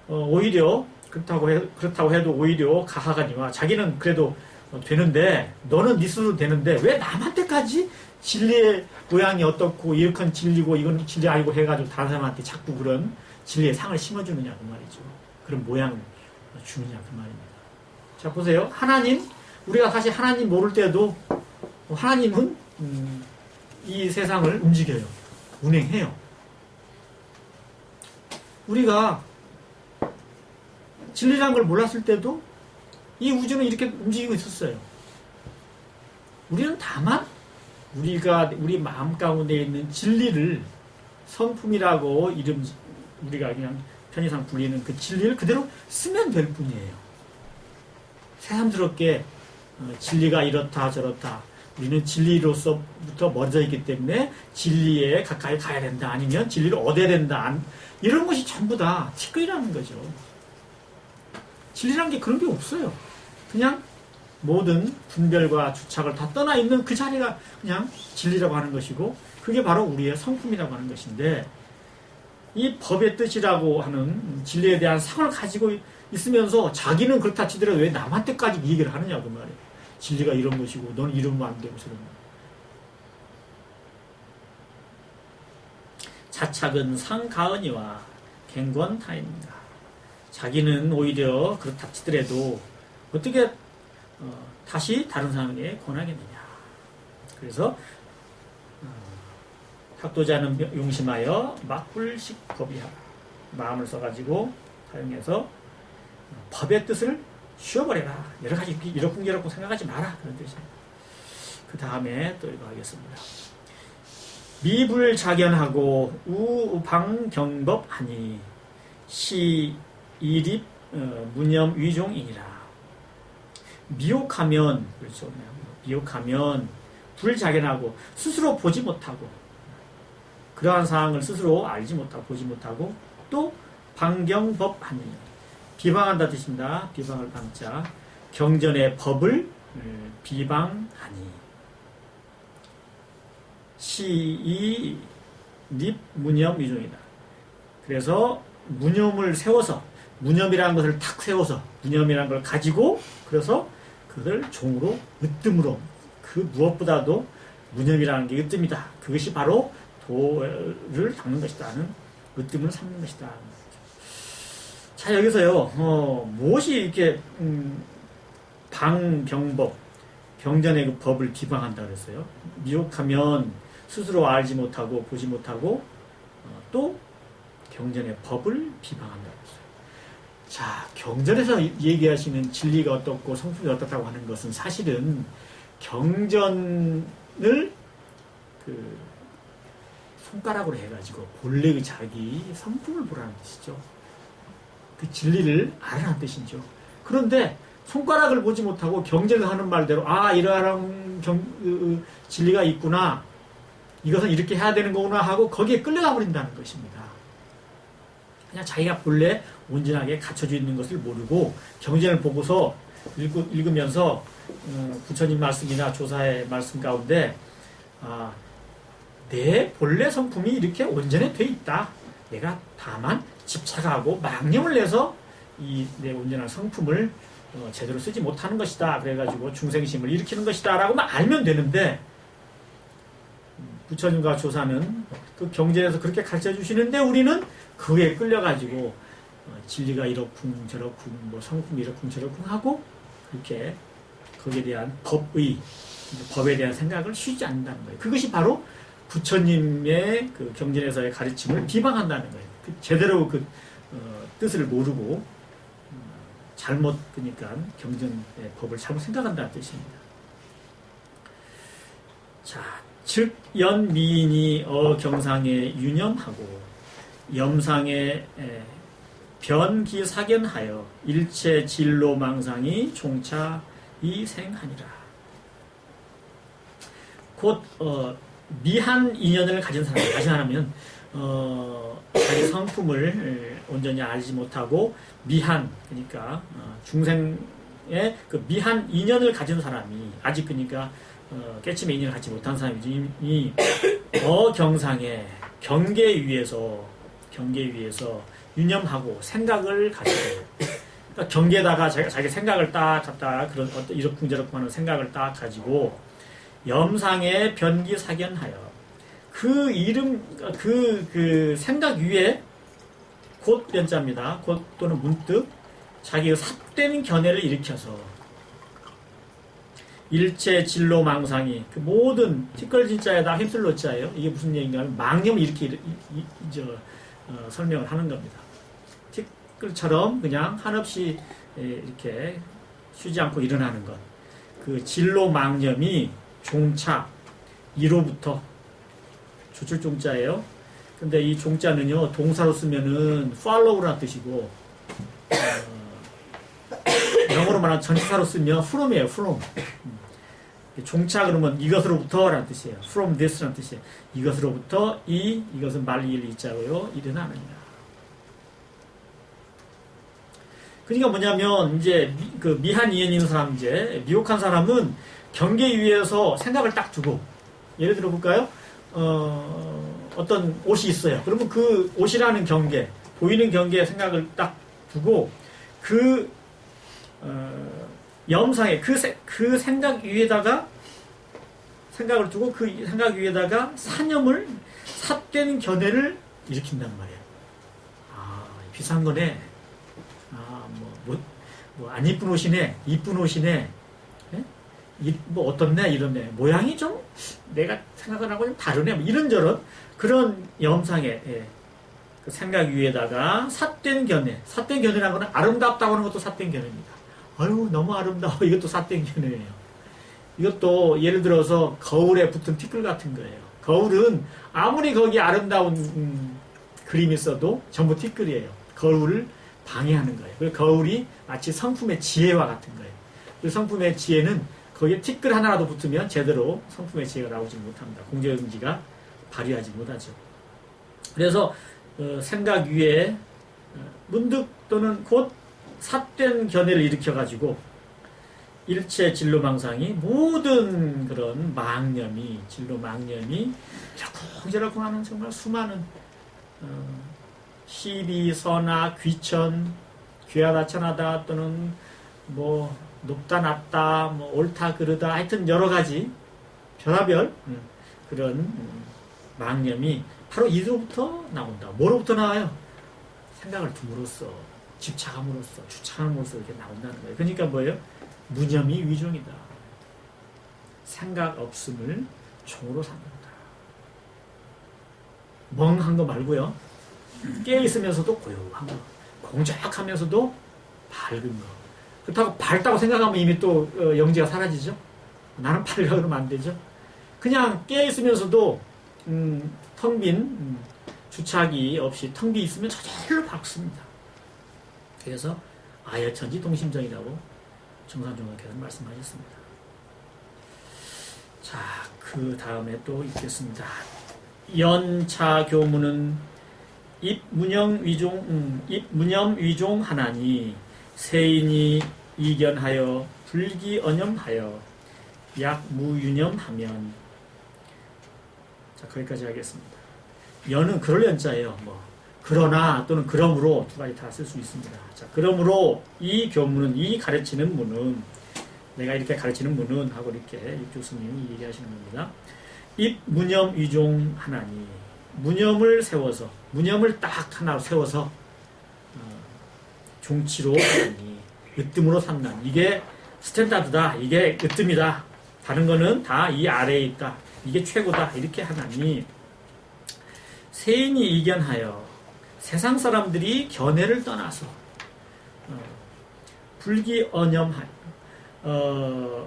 오히려 그렇다고 해도 오히려 가하가니와 자기는 그래도 되는데 너는 네 스스로 되는데 왜 남한테까지 진리의 모양이 어떻고 이렇건 진리고 이건 진리 아니고 해가지고 다른 사람한테 자꾸 그런 진리의 상을 심어주느냐 그 말이죠. 그런 모양을 주느냐 그 말입니다. 자 보세요. 하나님, 우리가 사실 하나님 모를 때도 하나님은 이 세상을 움직여요. 운행해요. 우리가 진리라는 걸 몰랐을 때도 이 우주는 이렇게 움직이고 있었어요. 우리는 다만 우리 마음 가운데 있는 진리를 성품이라고 우리가 그냥 편의상 불리는 그 진리를 그대로 쓰면 될 뿐이에요. 새삼스럽게 진리가 이렇다 저렇다. 우리는 진리로서부터 멀어져 있기 때문에 진리에 가까이 가야 된다. 아니면 진리를 얻어야 된다. 이런 것이 전부 다 티끌이라는 거죠. 진리라는 게 그런 게 없어요. 그냥 모든 분별과 주착을 다 떠나 있는 그 자리가 그냥 진리라고 하는 것이고 그게 바로 우리의 성품이라고 하는 것인데 이 법의 뜻이라고 하는 진리에 대한 상을 가지고 있으면서 자기는 그렇다 치더라도 왜 남한테까지 이 얘기를 하느냐 그 말이에요. 진리가 이런 것이고 너는 이러면 안 되고 저러면. 자착은 상가언이와 갱권타입니다. 자기는 오히려 그렇다 치더라도 어떻게 다시 다른 사람에게 권하겠느냐. 그래서 학도자는 용심하여 막불식 법이하라. 마음을 써가지고 사용해서 법의 뜻을 쉬어버려라. 여러 가지 이렇쿵저렇쿵 생각하지 마라. 그런 뜻이에요. 그 다음에 또 이거 하겠습니다. 미불자견하고 우방경법하니 시이립 무념위종이니라. 미혹하면 그렇죠. 미혹하면 불자견하고 스스로 보지 못하고 그러한 사항을 스스로 알지 못하고 보지 못하고 또 방경법하니 비방한다 뜻입니다. 비방을 방자 경전의 법을 비방하니 시이 립 무념 위종이다. 그래서 무념을 세워서 무념이라는 것을 탁 세워서 무념이라는 걸 가지고 그래서 그걸 종으로 으뜸으로 그 무엇보다도 무념이라는 게 으뜸이다. 그것이 바로 도를 닦는 것이다 하는 으뜸을 삼는 것이다. 자 여기서요 무엇이 이렇게 방병법 경전의 그 법을 비방한다 그랬어요. 미혹하면 스스로 알지 못하고 보지 못하고 또 경전의 법을 비방한다 그랬어요. 자 경전에서 얘기하시는 진리가 어떻고 성품이 어떻다고 하는 것은 사실은 경전을 그 손가락으로 해가지고 본래 그 자기 성품을 보라는 뜻이죠. 그 진리를 알아라는 뜻이죠. 그런데 손가락을 보지 못하고 경전에서 하는 말대로 이러한 진리가 있구나. 이것은 이렇게 해야 되는 거구나 하고 거기에 끌려가 버린다는 것입니다. 그냥 자기가 본래 온전하게 갖춰져 있는 것을 모르고 경전을 보고서 읽으면서 부처님 말씀이나 조사의 말씀 가운데 내 본래 성품이 이렇게 온전히 돼 있다. 내가 다만 집착하고 망념을 내서 이 내 온전한 성품을 제대로 쓰지 못하는 것이다. 그래가지고 중생심을 일으키는 것이다. 라고만 알면 되는데 부처님과 조사는 그 경전에서 그렇게 가르쳐 주시는데 우리는 그에 끌려가지고 진리가 이렇쿵 저렇쿵 뭐 성품이 이렇쿵 저렇쿵 하고 그렇게 거기에 대한 법에 대한 생각을 쉬지 않는다는 거예요. 그것이 바로 부처님의 그 경전에서의 가르침을 비방한다는 거예요. 제대로 그 뜻을 모르고 잘못 그러니까 경전의 법을 잘못 생각한다는 뜻입니다. 자, 즉 연미인이 경상에 유념하고 염상에 변기사견하여 일체 진로망상이 종차 이생하니라. 곧 미한 인연을 가진 사람은 자기 성품을 온전히 알지 못하고 미한 그러니까 중생의 그 미한 인연을 가진 사람이 아직 그러니까 깨침의 인연을 갖지 못한 사람이 경상에 경계 위에서 유념하고 생각을 가지고 그러니까 경계에다가 자기 생각을 딱 갖다 그런 어떤 이러쿵저러쿵 하는 생각을 딱 가지고 염상에 변기사견하여 그 이름 그 생각 위에 곧 변자입니다. 곧 또는 문득 자기의 삿된 견해를 일으켜서 일체 진로 망상이 그 모든 티끌진자에다 힘쓸로자예요. 이게 무슨 얘기인가 하면 망념을 이렇게 설명을 하는 겁니다. 티끌처럼 그냥 한없이 이렇게 쉬지 않고 일어나는 것. 그 진로 망념이 종차 1호부터 조출종자예요. 근데 이 종자는요 동사로 쓰면은 follow라는 뜻이고 영어로 말하면 전치사로 쓰면 from이에요. from. 종차 그러면 이것으로부터 라는 뜻이에요. from this 라는 뜻이에요. 이것으로부터 이것은 말리일 이자고요. 일어나느니라. 그러니까 뭐냐면 이제 그 미한 이해 있는 사람 이제 미혹한 사람은 경계 위에서 생각을 딱 두고 예를 들어 볼까요? 어떤 옷이 있어요. 그러면 그 옷이라는 경계, 보이는 경계에 생각을 딱 두고 그 염상에 그 생각 위에다가 생각을 두고 그 생각 위에다가 사념을 삿된 견해를 일으킨단 말이에요. 비싼 거네. 안 이쁜 옷이네. 이쁜 옷이네. 뭐 어떻네 이러네. 모양이 좀 내가 생각을 하고 좀 다르네. 뭐 이런저런 그런 염상에 그 생각 위에다가 삿된 견해. 삿된 견해라는 거는 아름답다고 하는 것도 삿된 견해입니다. 아유 너무 아름다워. 이것도 삿된 견해예요. 이것도 예를 들어서 거울에 붙은 티끌 같은 거예요. 거울은 아무리 거기 아름다운 그림이 있어도 전부 티끌이에요. 거울을 방해하는 거예요. 그 거울이 마치 성품의 지혜와 같은 거예요. 그 성품의 지혜는 거기에 티끌 하나라도 붙으면 제대로 성품의 지혜가 나오지 못합니다. 공정지가 발휘하지 못하죠. 그래서 생각 위에 문득 또는 곧 삿된 견해를 일으켜가지고 일체 진로망상이 모든 그런 망념이 진로망념이 이러쿵저러쿵 하는 정말 수많은 시비, 선악, 귀천, 귀하다 천하다 또는 뭐 높다 낮다 뭐 옳다 그르다 하여튼 여러 가지 별하별 그런 망념이 바로 이로부터 나온다. 뭐로부터 나와요? 생각을 둠으로써 집착함으로써 주착함으로써 이렇게 나온다는 거예요. 그러니까 뭐예요? 무념이 위종이다. 생각 없음을 종으로 삼는다. 멍한 거 말고요. 깨어있으면서도 고요한 거. 공작하면서도 밝은 거. 그렇다고 밝다고 생각하면 이미 또 영지가 사라지죠. 나는 밝아 그러면 안 되죠. 그냥 깨어있으면서도 텅 빈 주착이 없이 텅 비 있으면 저절로 밝습니다. 그래서 아여천지 동심정이라고 정산종학께서 말씀하셨습니다. 자, 그 다음에 또 있겠습니다. 연차 교문은 입무념 위종 하나니 세인이 이견하여 불기언염하여 약무유념하면. 자, 거기까지 하겠습니다. 연은 그럴 연자예요. 뭐 그러나 또는 그러므로 두 가지 다 쓸 수 있습니다. 자, 그러므로 이 교문은 이 가르치는 문은 내가 이렇게 가르치는 문은 하고 이렇게 육조스님이 얘기하시는 겁니다. 입무념 위종 하나니 무념을 세워서 무념을 딱 하나 세워서 종치로 하니 으뜸으로 삼는 이게 스탠다드다. 이게 으뜸이다. 다른 거는 다 이 아래에 있다. 이게 최고다. 이렇게 하나니 세인이 이견하여 세상 사람들이 견해를 떠나서 불기언염하여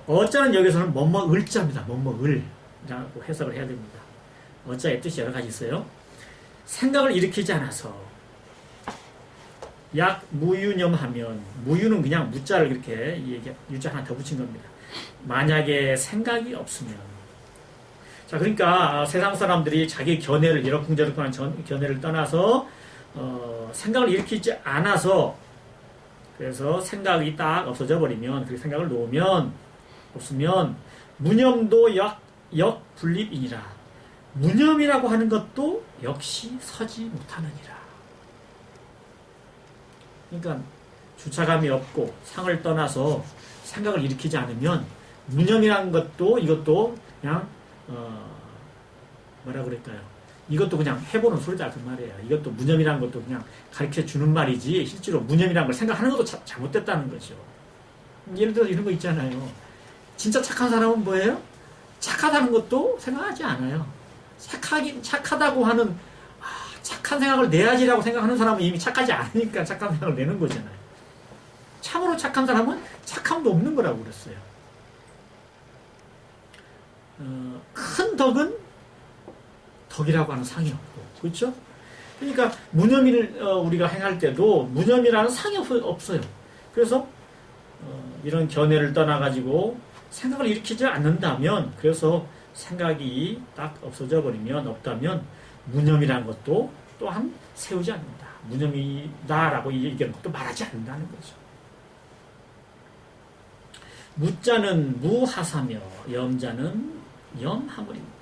어자는 여기서는 뭐뭐 을자입니다. 뭐뭐 을이라고 해석을 해야 됩니다. 어자의 뜻이 여러 가지 있어요. 생각을 일으키지 않아서 약 무유념하면 무유는 그냥 무자를 이렇게 유자 하나 더 붙인 겁니다. 만약에 생각이 없으면 자 그러니까 세상 사람들이 자기 견해를 이러쿵저러쿵한 견해를 떠나서 생각을 일으키지 않아서 그래서 생각이 딱 없어져 버리면 그 생각을 놓으면 없으면 무념도 역분립이니라. 무념이라고 하는 것도 역시 서지 못하느니라. 그러니까 주차감이 없고 상을 떠나서 생각을 일으키지 않으면 무념이라는 것도 이것도 그냥 뭐라 그럴까요? 이것도 그냥 해보는 소리다 그 말이에요. 이것도 무념이라는 것도 그냥 가르쳐 주는 말이지 실제로 무념이라는 걸 생각하는 것도 잘못됐다는 거죠. 예를 들어서 이런 거 있잖아요. 진짜 착한 사람은 뭐예요? 착하다는 것도 생각하지 않아요. 착하다고 하는 착한 생각을 내야지라고 생각하는 사람은 이미 착하지 않으니까 착한 생각을 내는 거잖아요. 참으로 착한 사람은 착함도 없는 거라고 그랬어요. 큰 덕은 덕이라고 하는 상이 없고, 그렇죠? 그러니까 무념을 우리가 행할 때도 무념이라는 상이 없어요. 그래서 이런 견해를 떠나가지고 생각을 일으키지 않는다면, 그래서 생각이 딱 없어져 버리면 없다면 무념이라는 것도 또한 세우지 않는다. 무념이다라고 얘기하는 것도 말하지 않는다는 거죠. 무자는 무하사며 염자는 염하물입니다.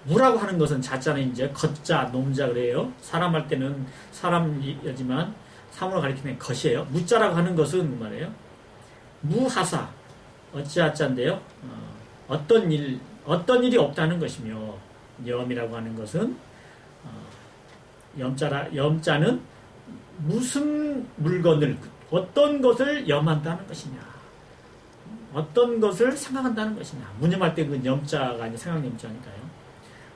무라고 하는 것은 자자는 이제 겉자, 놈자 그래요. 사람 할 때는 사람이지만 사물을 가리키는 것이에요. 무자라고 하는 것은 말이에요. 무하사 어찌하자인데요. 어떤 일이 없다는 것이며 염이라고 하는 것은 염자는 무슨 물건을 어떤 것을 염한다는 것이냐. 어떤 것을 생각한다는 것이냐. 무념할 때 그 염자가 아니라 생각 염자니까요.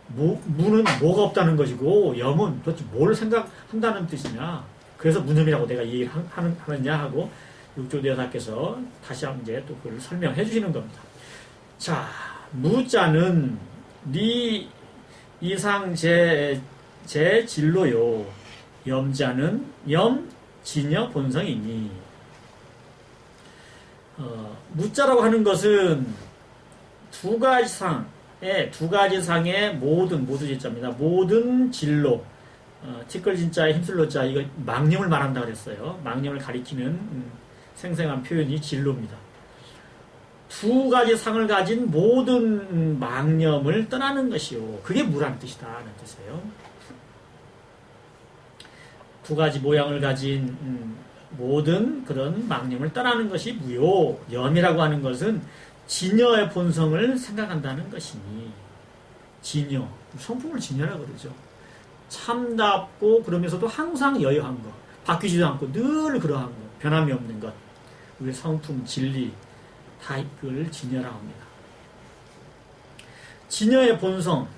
무는 뭐가 없다는 것이고 염은 도대체 뭘 생각한다는 뜻이냐. 그래서 무념이라고 내가 얘기를 하느냐 하고 육조대사께서 다시 한번 이제 또 그걸 설명해 주시는 겁니다. 자, 무자는 네 이상 제 진로요. 염자는 진여 본성이니. 무자라고 하는 것은 두 가지 상의 모두 진자입니다. 모든 진로, 티끌 진자에 힘쓸로 자, 이거 망념을 말한다 그랬어요. 망념을 가리키는 생생한 표현이 진로입니다. 두 가지 상을 가진 모든 망념을 떠나는 것이요. 그게 무라는 뜻이다. 라는 뜻이에요. 두 가지 모양을 가진 모든 그런 망념을 떠나는 것이 무요. 염이라고 하는 것은 진여의 본성을 생각한다는 것이니, 진여, 성품을 진여라고 그러죠. 참답고 그러면서도 항상 여여한 것, 바뀌지도 않고 늘 그러한 것, 변함이 없는 것, 우리 성품, 진리, 다 이걸 진여라고 합니다. 진여의 본성,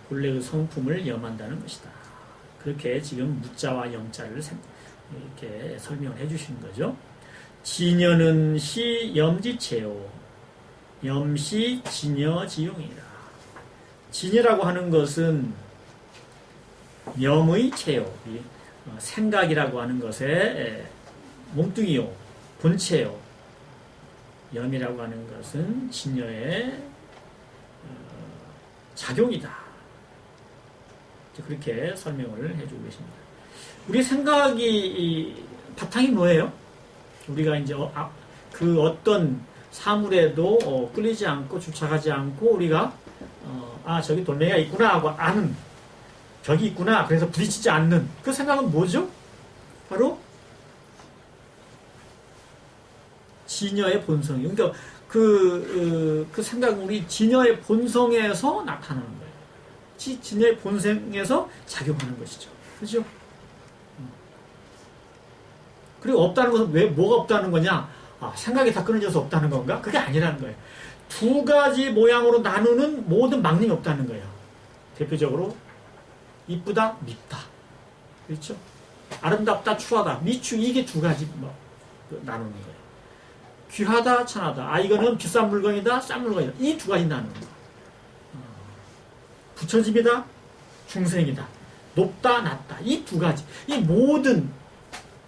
본래의 성품을 염한다는 것이다. 그렇게 지금 무자와 염자를 이렇게 설명을 해주시는 거죠. 진여는 시 염지체요, 염시 진여지용이라. 진여라고 하는 것은 염의 체요, 생각이라고 하는 것의 몸뚱이요, 본체요. 염이라고 하는 것은 진여의 작용이다. 그렇게 설명을 해주고 계십니다. 우리 생각이 바탕이 뭐예요? 우리가 이제 그 어떤 사물에도 끌리지 않고 주착하지 않고 우리가 저기 돌멩이가 있구나 하고 아는, 벽이 있구나, 그래서 부딪히지 않는 그 생각은 뭐죠? 바로 진여의 본성이요. 그러니까 그 생각은 우리 진여의 본성에서 나타나는 거예요. 진여의 본성에서 작용하는 것이죠. 그죠? 그리고 없다는 것은 왜, 뭐가 없다는 거냐? 생각이 다 끊어져서 없다는 건가? 그게 아니라는 거예요. 두 가지 모양으로 나누는 모든 망념이 없다는 거예요. 대표적으로 이쁘다, 밉다. 그렇죠? 아름답다, 추하다, 미추, 이게 두 가지 나누는 거예요. 귀하다, 천하다. 이거는 비싼 물건이다, 싼 물건이다. 이 두 가지 나누는 거예요. 부처집이다, 중생이다. 높다, 낮다. 이 두 가지. 이 모든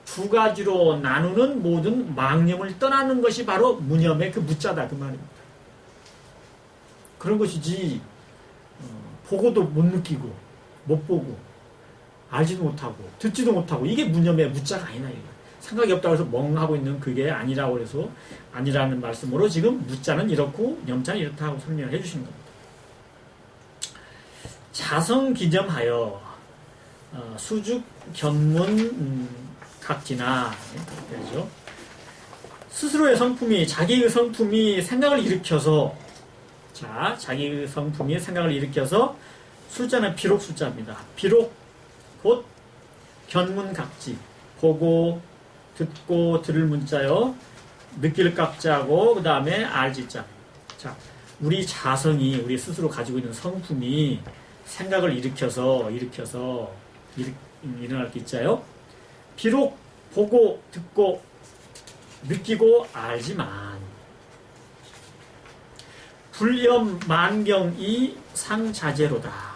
두 가지로 나누는 모든 망념을 떠나는 것이 바로 무념의 그 무자다. 그 말입니다. 그런 것이지, 보고도 못 느끼고, 못 보고, 알지도 못하고, 듣지도 못하고, 이게 무념의 무자가 아니다. 이거. 생각이 없다고 해서 멍하고 있는 그게 아니라고 해서, 아니라는 말씀으로 지금 무자는 이렇고, 염자는 이렇다 하고 설명을 해주시는 겁니다. 자성기념하여, 수죽, 견문, 각지나, 그렇죠. 스스로의 성품이, 자기의 성품이 생각을 일으켜서, 자기의 성품이 생각을 일으켜서, 숫자는 비록 숫자입니다. 비록, 곧, 견문각지, 보고, 듣고, 들을 문자요, 느낄 각자고, 그 다음에 알지자. 자, 우리 자성이, 우리 스스로 가지고 있는 성품이 생각을 일으켜서 일어날 기자요. 비록 보고, 듣고, 느끼고, 알지만, 불염 만경이 상자제로다.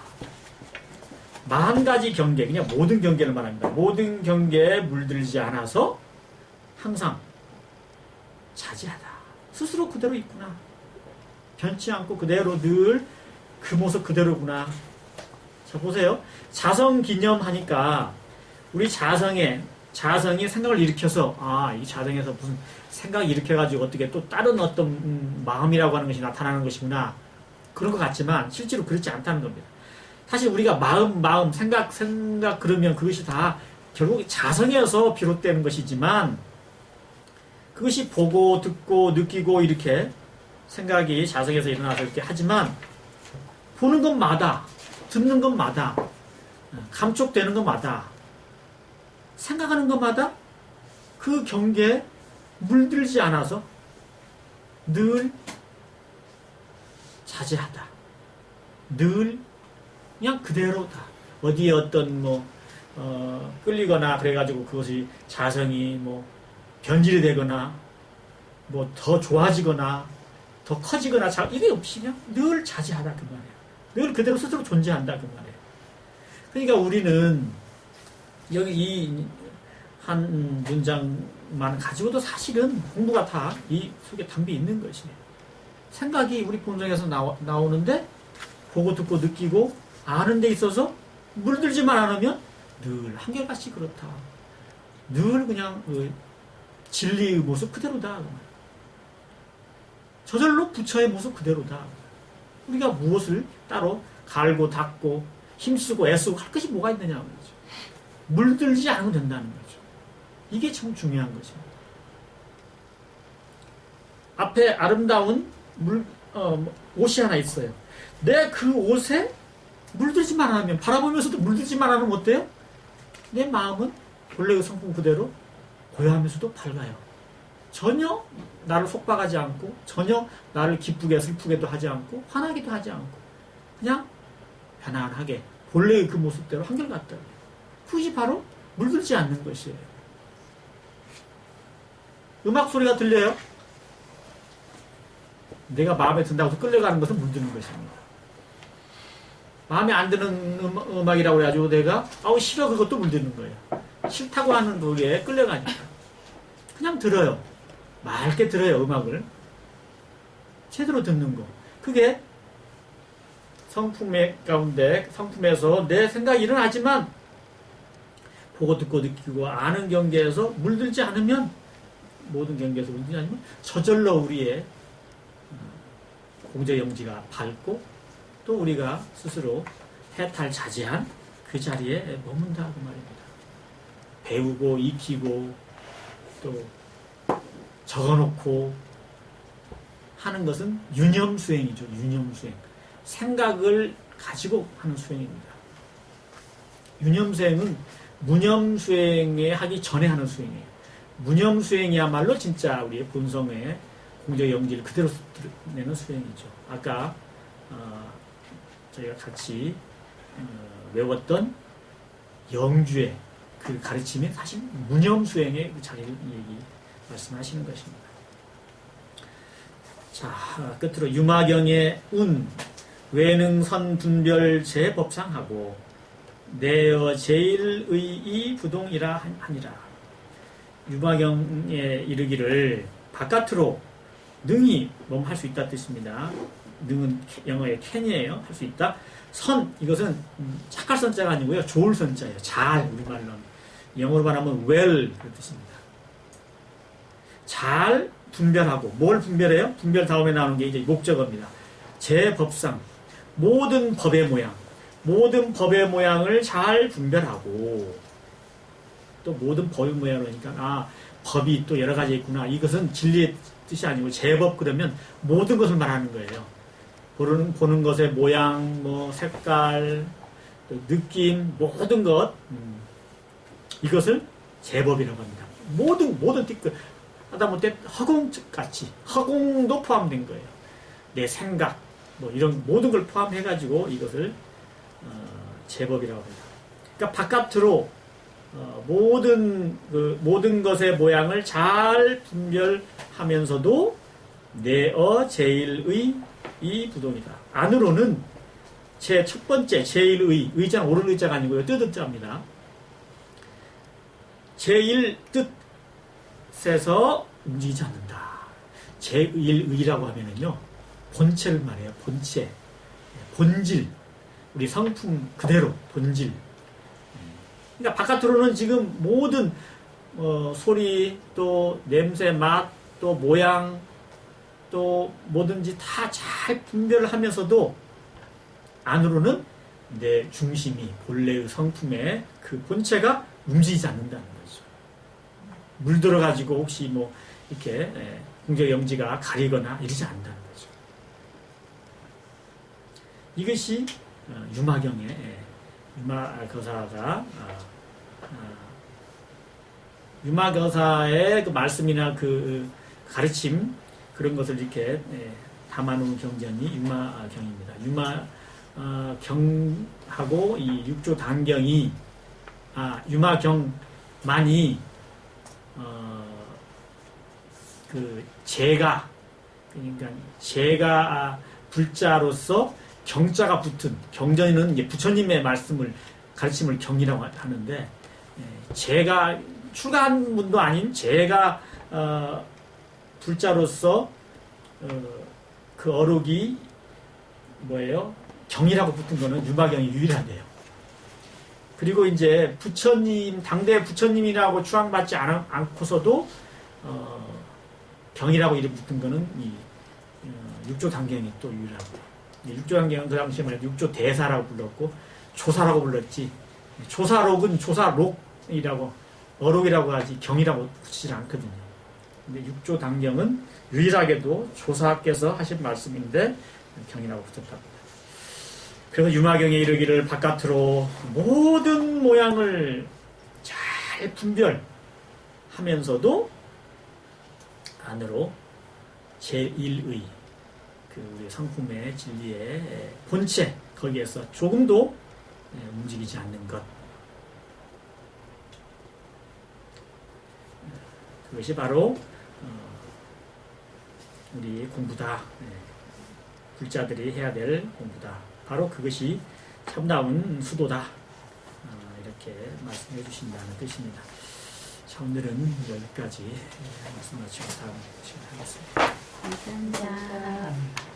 만 가지 경계, 그냥 모든 경계를 말합니다. 모든 경계에 물들지 않아서 항상 자제하다. 스스로 그대로 있구나. 변치 않고 그대로 늘 그 모습 그대로구나. 자, 보세요. 자성 기념하니까 우리 자성이 생각을 일으켜서, 이 자성에서 무슨 생각을 일으켜가지고 어떻게 또 다른 어떤 마음이라고 하는 것이 나타나는 것이구나. 그런 것 같지만 실제로 그렇지 않다는 겁니다. 사실 우리가 마음, 생각 그러면 그것이 다 결국 자성에서 비롯되는 것이지만 그것이 보고, 듣고, 느끼고 이렇게 생각이 자성에서 일어나서 이렇게 하지만 보는 것마다, 듣는 것마다, 감촉되는 것마다, 생각하는 것마다 그 경계에 물들지 않아서 늘 자제하다. 늘 그냥 그대로다. 어디에 어떤 끌리거나 그래가지고 그것이 자성이 변질이 되거나 더 좋아지거나 더 커지거나 이게 없이 그냥 늘 자제하다 그 말이에요. 늘 그대로 스스로 존재한다 그 말이에요. 그러니까 우리는 여기 이 한 문장만 가지고도 사실은 공부가 다 이 속에 담비 있는 것이에요. 생각이 우리 본성에서 나오는데 보고 듣고 느끼고 아는 데 있어서 물들지만 않으면 늘 한결같이 그렇다. 늘 그냥 진리의 모습 그대로다. 저절로 부처의 모습 그대로다. 우리가 무엇을 따로 갈고 닦고 힘쓰고 애쓰고 할 것이 뭐가 있느냐는 거죠. 물들지 않으면 된다는 거죠. 이게 참 중요한 것입니다. 앞에 아름다운 옷이 하나 있어요. 내 그 옷에 물들지만 않으면, 바라보면서도 물들지만 않으면 어때요? 내 마음은 본래의 성품 그대로 고요하면서도 밝아요. 전혀 나를 속박하지 않고, 전혀 나를 기쁘게 슬프게도 하지 않고, 화나기도 하지 않고, 그냥 편안하게 본래의 그 모습대로 한결같다. 그것이 바로 물들지 않는 것이에요. 음악 소리가 들려요? 내가 마음에 든다고 해서 끌려가는 것은 물드는 것입니다. 마음에 안 드는 음악이라고 해가지고 내가 아우 싫어 그것도 물드는 거예요. 싫다고 하는 노래에 끌려가니까 그냥 들어요. 맑게 들어요. 음악을 제대로 듣는 거. 그게 성품의 가운데, 성품에서 내 생각이 일어나지만 보고 듣고 느끼고 아는 경계에서 물들지 않으면, 모든 경계에서 물들지 않으면 저절로 우리의 공제영지가 밝고 또 우리가 스스로 해탈자제한 그 자리에 머문다고 말입니다. 배우고 익히고 또 적어놓고 하는 것은 유념수행이죠. 유념수행. 생각을 가지고 하는 수행입니다. 유념수행은 무념수행에 하기 전에 하는 수행이에요. 무념수행이야말로 진짜 우리의 본성의 공제영지를 그대로 내는 수행이죠. 아까 저희가 같이 외웠던 영주의 그 가르침이 사실 무념수행의 그 자리를 말씀하시는 것입니다. 자, 끝으로 유마경의 운, 외능선 분별 제법상하고 내어 제일의이 부동이라 하니라. 유마경에 이르기를 바깥으로 능히 할 수 있다 뜻입니다. 능은 영어의 can이에요. 할 수 있다. 선, 이것은 착할 선자가 아니고요. 좋을 선자예요. 잘, 우리말로는. 영어로 말하면 well 그 뜻입니다. 잘 분별하고, 뭘 분별해요? 분별 다음에 나오는 게 이제 목적어입니다. 제 법상, 모든 법의 모양, 모든 법의 모양을 잘 분별하고, 또 모든 법의 모양을 하니까, 법이 또 여러 가지 있구나. 이것은 진리의 뜻이 아니고 제법 그러면 모든 것을 말하는 거예요. 보는 것의 모양, 색깔, 느낌, 모든 것, 이것을 제법이라고 합니다. 모든 띠끝. 하다못해 허공같이, 허공도 포함된 거예요. 내 생각, 이런 모든 걸 포함해가지고 이것을 제법이라고 합니다. 그러니까 바깥으로 모든 것의 모양을 잘 분별하면서도 내어 제일의 이 부동이다. 안으로는 제 첫 번째 제일의, 의자는 옳은 의자가 아니고요. 뜻자입니다. 제일 뜻에서 움직이지 않는다. 제일의라고 하면은요, 본체를 말해요. 본체, 본질, 우리 성품 그대로 본질. 그러니까 바깥으로는 지금 모든 소리, 또 냄새, 맛, 또 모양, 또 뭐든지 다 잘 분별을 하면서도 안으로는 내 중심이, 본래의 성품의 그 본체가 움직이지 않는다는 거죠. 물들어가지고 혹시 이렇게 공제영지가 가리거나 이러지 않는다는 거죠. 이것이 유마경의 유마거사가 유마거사의 그 말씀이나 그 가르침 그런 것을 이렇게 담아놓은 경전이 유마경입니다. 유마경하고 이 육조 단경이 유마경만이 그 제가, 그러니까 제가 불자로서 경자가 붙은, 경전은 이제 부처님의 말씀을 가르침을 경이라고 하는데, 제가 출가한 분도 아닌 제가 불자로서 그 어록이 뭐예요? 경이라고 붙은 거는 유마경이 유일하대요. 그리고 이제 부처님, 당대 부처님이라고 추앙받지 않고서도 경이라고 이름 붙은 거는 이 육조 단경이 또 유일하고, 육조 단경은 그 당시에 말해 육조 대사라고 불렀고 조사라고 불렀지, 조사록은 조사록이라고 어록이라고 하지 경이라고 붙이지 않거든요. 근데 육조 단경은 유일하게도 조사께서 하신 말씀인데 경이라고 붙였답니다. 그래서 유마경에 이르기를 바깥으로 모든 모양을 잘 분별하면서도 안으로 제1의 그 우리 성품의 진리의 본체 거기에서 조금도 움직이지 않는 것, 그것이 바로 우리 공부다. 불자들이 해야 될 공부다. 바로 그것이 참다운 수도다. 이렇게 말씀해 주신다는 뜻입니다. 자, 오늘은 여기까지 말씀 마치고 다음 시간에 하겠습니다. 감사합니다.